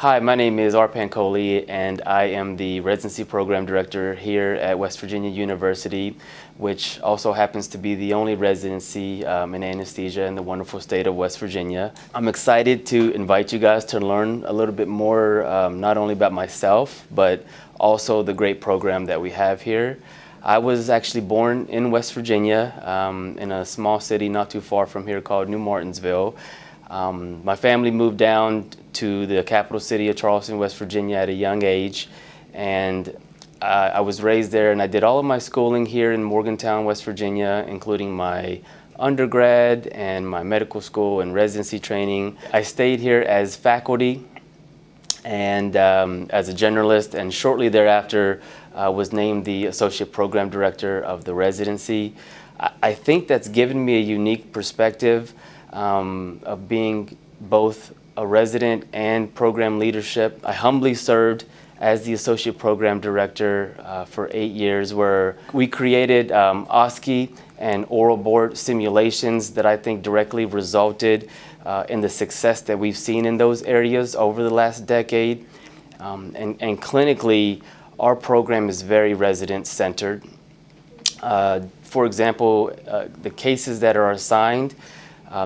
Hi, my name is Arpan Kohli, and I am the Residency Program Director here at West Virginia University, which also happens to be the only residency in anesthesia in the wonderful state of West Virginia. I'm excited to invite you guys to learn a little bit more, not only about myself, but also the great program that we have here. I was actually born in West Virginia, in a small city not too far from here called New Martinsville. My family moved down to the capital city of Charleston, West Virginia at a young age, and I was raised there, and I did all of my schooling here in Morgantown, West Virginia, including my undergrad and my medical school and residency training. I stayed here as faculty and as a generalist, and shortly thereafter was named the Associate Program Director of the residency. I think that's given me a unique perspective of being both a resident and program leadership. I humbly served as the Associate Program Director for 8 years, where we created OSCE and oral board simulations that I think directly resulted in the success that we've seen in those areas over the last decade. And clinically, our program is very resident-centered. For example, the cases that are assigned,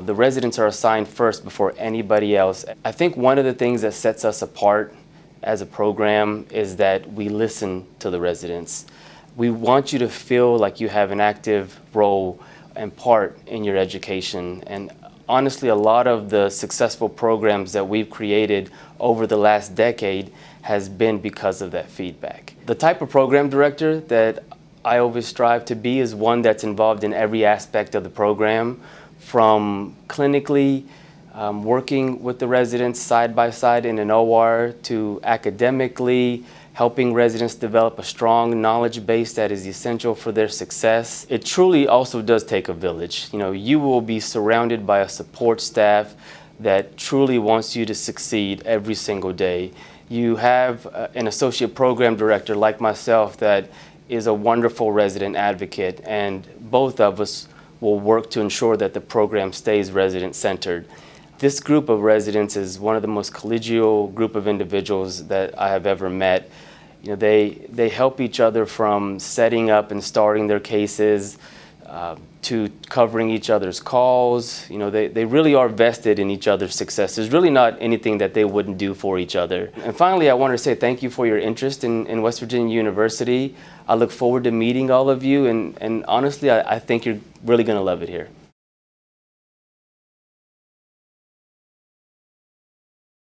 the residents are assigned first before anybody else. I think one of the things that sets us apart as a program is that we listen to the residents. We want you to feel like you have an active role and part in your education. And honestly, a lot of the successful programs that we've created over the last decade has been because of that feedback. The type of program director that I always strive to be is one that's involved in every aspect of the program, from clinically working with the residents side by side in an OR to academically helping residents develop a strong knowledge base that is essential for their success. It truly also does take a village. You know, you will be surrounded by a support staff that truly wants you to succeed every single day. You have an associate program director like myself that is a wonderful resident advocate, and both of us will work to ensure that the program stays resident-centered. This group of residents is one of the most collegial group of individuals that I have ever met. You know, they help each other from setting up and starting their cases to covering each other's calls. You know, they really are vested in each other's success. There's really not anything that they wouldn't do for each other. And finally, I want to say thank you for your interest in West Virginia University. I look forward to meeting all of you, and honestly, I think you're really going to love it here.